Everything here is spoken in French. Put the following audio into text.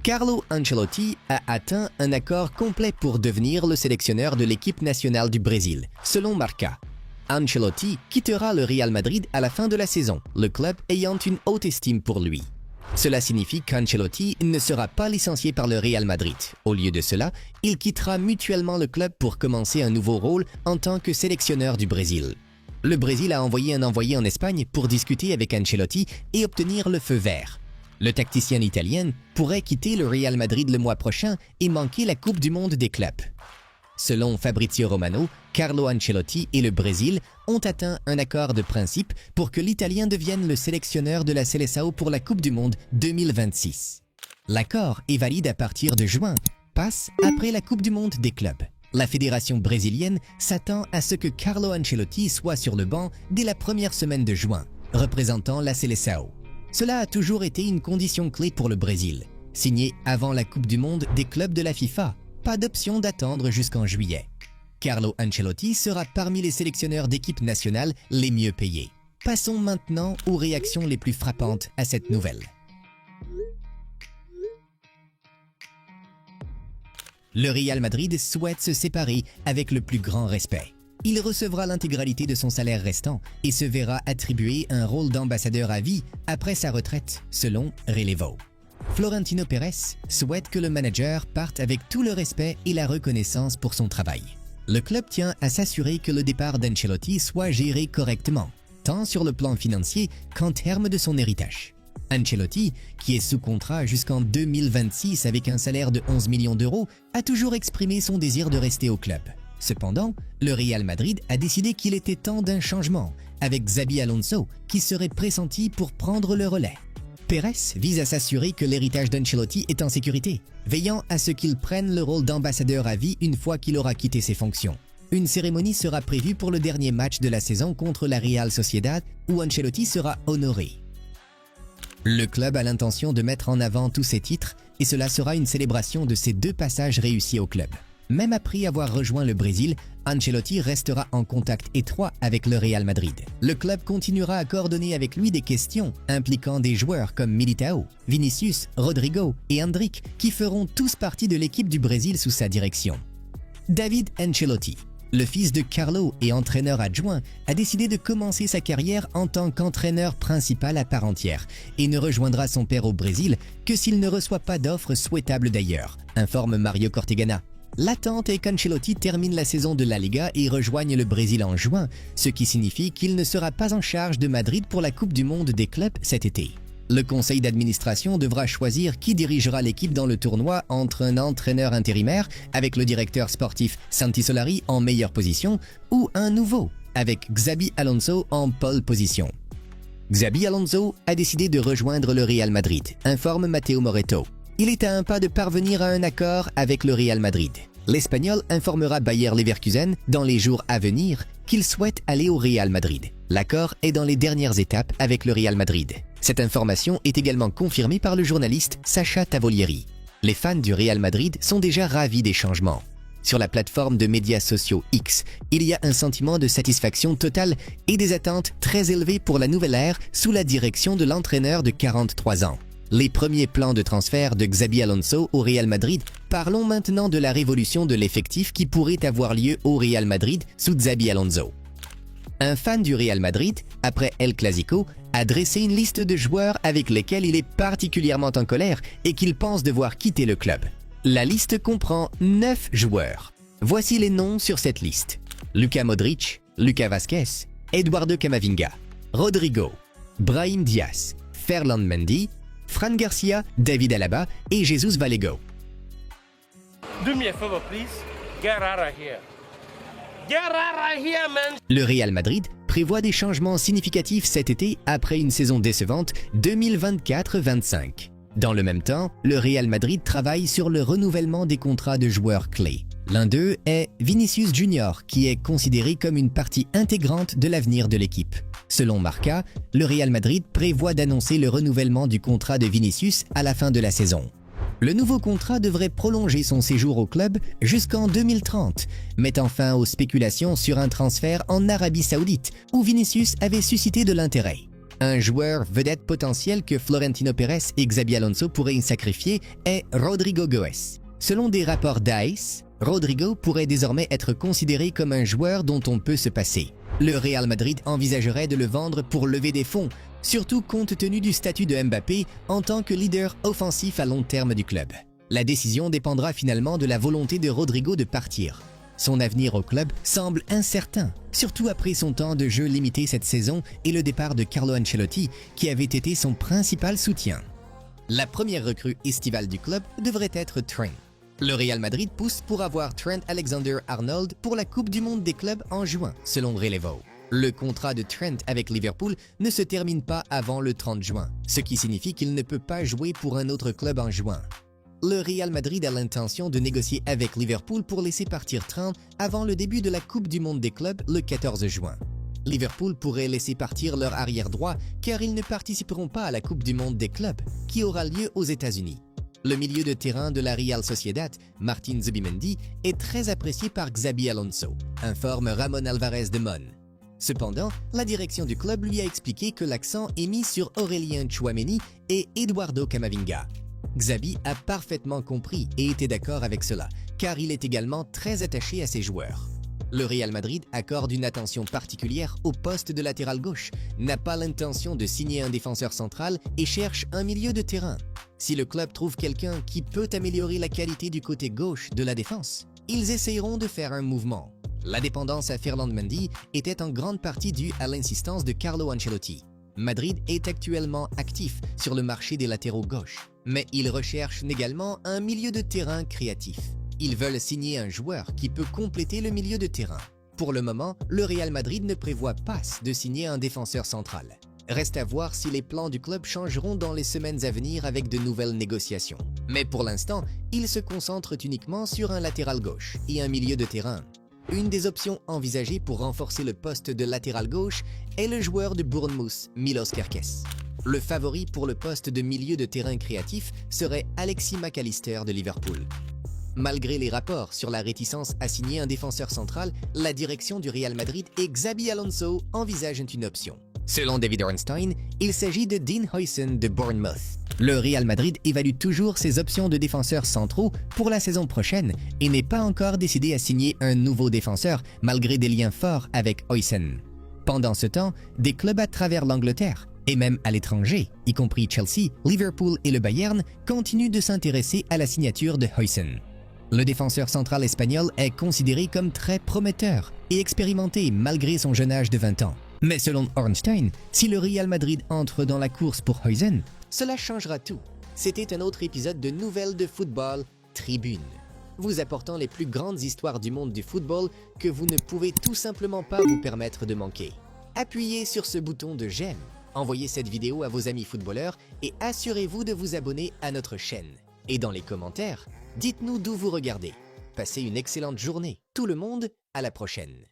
Carlo Ancelotti a atteint un accord complet pour devenir le sélectionneur de l'équipe nationale du Brésil, selon Marca. Ancelotti quittera le Real Madrid à la fin de la saison, le club ayant une haute estime pour lui. Cela signifie qu'Ancelotti ne sera pas licencié par le Real Madrid. Au lieu de cela, il quittera mutuellement le club pour commencer un nouveau rôle en tant que sélectionneur du Brésil. Le Brésil a envoyé un envoyé en Espagne pour discuter avec Ancelotti et obtenir le feu vert. Le tacticien italien pourrait quitter le Real Madrid le mois prochain et manquer la Coupe du Monde des clubs. Selon Fabrizio Romano, Carlo Ancelotti et le Brésil ont atteint un accord de principe pour que l'Italien devienne le sélectionneur de la Seleção pour la Coupe du Monde 2026. L'accord est valide à partir de juin, passe après la Coupe du Monde des clubs. La fédération brésilienne s'attend à ce que Carlo Ancelotti soit sur le banc dès la première semaine de juin, représentant la Seleção. Cela a toujours été une condition clé pour le Brésil. Signé avant la Coupe du Monde des clubs de la FIFA, pas d'option d'attendre jusqu'en juillet. Carlo Ancelotti sera parmi les sélectionneurs d'équipe nationale les mieux payés. Passons maintenant aux réactions les plus frappantes à cette nouvelle. Le Real Madrid souhaite se séparer avec le plus grand respect. Il recevra l'intégralité de son salaire restant et se verra attribuer un rôle d'ambassadeur à vie après sa retraite, selon Relevo. Florentino Pérez souhaite que le manager parte avec tout le respect et la reconnaissance pour son travail. Le club tient à s'assurer que le départ d'Ancelotti soit géré correctement, tant sur le plan financier qu'en termes de son héritage. Ancelotti, qui est sous contrat jusqu'en 2026 avec un salaire de 11 millions d'euros, a toujours exprimé son désir de rester au club. Cependant, le Real Madrid a décidé qu'il était temps d'un changement, avec Xabi Alonso, qui serait pressenti pour prendre le relais. Pérez vise à s'assurer que l'héritage d'Ancelotti est en sécurité, veillant à ce qu'il prenne le rôle d'ambassadeur à vie une fois qu'il aura quitté ses fonctions. Une cérémonie sera prévue pour le dernier match de la saison contre la Real Sociedad, où Ancelotti sera honoré. Le club a l'intention de mettre en avant tous ses titres et cela sera une célébration de ses 2 passages réussis au club. Même après avoir rejoint le Brésil, Ancelotti restera en contact étroit avec le Real Madrid. Le club continuera à coordonner avec lui des questions impliquant des joueurs comme Militao, Vinicius, Rodrigo et Endrick qui feront tous partie de l'équipe du Brésil sous sa direction. David Ancelotti, le fils de Carlo et entraîneur adjoint, a décidé de commencer sa carrière en tant qu'entraîneur principal à part entière et ne rejoindra son père au Brésil que s'il ne reçoit pas d'offre souhaitable d'ailleurs, informe Mario Cortegana. L'attente est qu'Ancelotti termine la saison de la Liga et rejoigne le Brésil en juin, ce qui signifie qu'il ne sera pas en charge de Madrid pour la Coupe du Monde des clubs cet été. Le conseil d'administration devra choisir qui dirigera l'équipe dans le tournoi entre un entraîneur intérimaire, avec le directeur sportif Santi Solari en meilleure position, ou un nouveau, avec Xabi Alonso en pole position. Xabi Alonso a décidé de rejoindre le Real Madrid, informe Matteo Moretto. Il est à un pas de parvenir à un accord avec le Real Madrid. L'Espagnol informera Bayer Leverkusen dans les jours à venir qu'il souhaite aller au Real Madrid. L'accord est dans les dernières étapes avec le Real Madrid. Cette information est également confirmée par le journaliste Sacha Tavolieri. Les fans du Real Madrid sont déjà ravis des changements. Sur la plateforme de médias sociaux X, il y a un sentiment de satisfaction totale et des attentes très élevées pour la nouvelle ère sous la direction de l'entraîneur de 43 ans. Les premiers plans de transfert de Xabi Alonso au Real Madrid. Parlons maintenant de la révolution de l'effectif qui pourrait avoir lieu au Real Madrid sous Xabi Alonso. Un fan du Real Madrid, après El Clasico, a dressé une liste de joueurs avec lesquels il est particulièrement en colère et qu'il pense devoir quitter le club. La liste comprend 9 joueurs. Voici les noms sur cette liste. Luka Modric, Lucas Vazquez, Eduardo Camavinga, Rodrigo, Brahim Diaz, Ferland Mendy, Fran Garcia, David Alaba et Jesus Valego. Do me a favor, please. Get out of here. Get out of here, man. Le Real Madrid prévoit des changements significatifs cet été après une saison décevante 2024-25. Dans le même temps, le Real Madrid travaille sur le renouvellement des contrats de joueurs clés. L'un d'eux est Vinicius Junior, qui est considéré comme une partie intégrante de l'avenir de l'équipe. Selon Marca, le Real Madrid prévoit d'annoncer le renouvellement du contrat de Vinicius à la fin de la saison. Le nouveau contrat devrait prolonger son séjour au club jusqu'en 2030, mettant fin aux spéculations sur un transfert en Arabie Saoudite, où Vinicius avait suscité de l'intérêt. Un joueur vedette potentiel que Florentino Pérez et Xabi Alonso pourraient sacrifier est Rodrigo Goes. Selon des rapports d'AS, Rodrigo pourrait désormais être considéré comme un joueur dont on peut se passer. Le Real Madrid envisagerait de le vendre pour lever des fonds, surtout compte tenu du statut de Mbappé en tant que leader offensif à long terme du club. La décision dépendra finalement de la volonté de Rodrigo de partir. Son avenir au club semble incertain, surtout après son temps de jeu limité cette saison et le départ de Carlo Ancelotti, qui avait été son principal soutien. La première recrue estivale du club devrait être Trent. Le Real Madrid pousse pour avoir Trent Alexander-Arnold pour la Coupe du Monde des clubs en juin, selon Relevo. Le contrat de Trent avec Liverpool ne se termine pas avant le 30 juin, ce qui signifie qu'il ne peut pas jouer pour un autre club en juin. Le Real Madrid a l'intention de négocier avec Liverpool pour laisser partir Trent avant le début de la Coupe du Monde des clubs le 14 juin. Liverpool pourrait laisser partir leur arrière droit car ils ne participeront pas à la Coupe du Monde des clubs qui aura lieu aux États-Unis. Le milieu de terrain de la Real Sociedad, Martin Zubimendi, est très apprécié par Xabi Alonso, informe Ramon Alvarez de Mon. Cependant, la direction du club lui a expliqué que l'accent est mis sur Aurélien Tchouaméni et Eduardo Camavinga. Xabi a parfaitement compris et était d'accord avec cela, car il est également très attaché à ses joueurs. Le Real Madrid accorde une attention particulière au poste de latéral gauche, n'a pas l'intention de signer un défenseur central et cherche un milieu de terrain. Si le club trouve quelqu'un qui peut améliorer la qualité du côté gauche de la défense, ils essayeront de faire un mouvement. La dépendance à Ferland Mendy était en grande partie due à l'insistance de Carlo Ancelotti. Madrid est actuellement actif sur le marché des latéraux gauche, mais ils recherchent également un milieu de terrain créatif. Ils veulent signer un joueur qui peut compléter le milieu de terrain. Pour le moment, le Real Madrid ne prévoit pas de signer un défenseur central. Reste à voir si les plans du club changeront dans les semaines à venir avec de nouvelles négociations. Mais pour l'instant, ils se concentrent uniquement sur un latéral gauche et un milieu de terrain. Une des options envisagées pour renforcer le poste de latéral gauche est le joueur de Bournemouth, Milos Kerkez. Le favori pour le poste de milieu de terrain créatif serait Alexis McAllister de Liverpool. Malgré les rapports sur la réticence à signer un défenseur central, la direction du Real Madrid et Xabi Alonso envisagent une option. Selon David Ornstein, il s'agit de Dean Huijsen de Bournemouth. Le Real Madrid évalue toujours ses options de défenseurs centraux pour la saison prochaine et n'est pas encore décidé à signer un nouveau défenseur malgré des liens forts avec Huijsen. Pendant ce temps, des clubs à travers l'Angleterre et même à l'étranger, y compris Chelsea, Liverpool et le Bayern, continuent de s'intéresser à la signature de Huijsen. Le défenseur central espagnol est considéré comme très prometteur et expérimenté malgré son jeune âge de 20 ans. Mais selon Ornstein, si le Real Madrid entre dans la course pour Huijsen, cela changera tout. C'était un autre épisode de Nouvelles de football Tribune, vous apportant les plus grandes histoires du monde du football que vous ne pouvez tout simplement pas vous permettre de manquer. Appuyez sur ce bouton de j'aime, envoyez cette vidéo à vos amis footballeurs et assurez-vous de vous abonner à notre chaîne. Et dans les commentaires, dites-nous d'où vous regardez. Passez une excellente journée. Tout le monde, à la prochaine.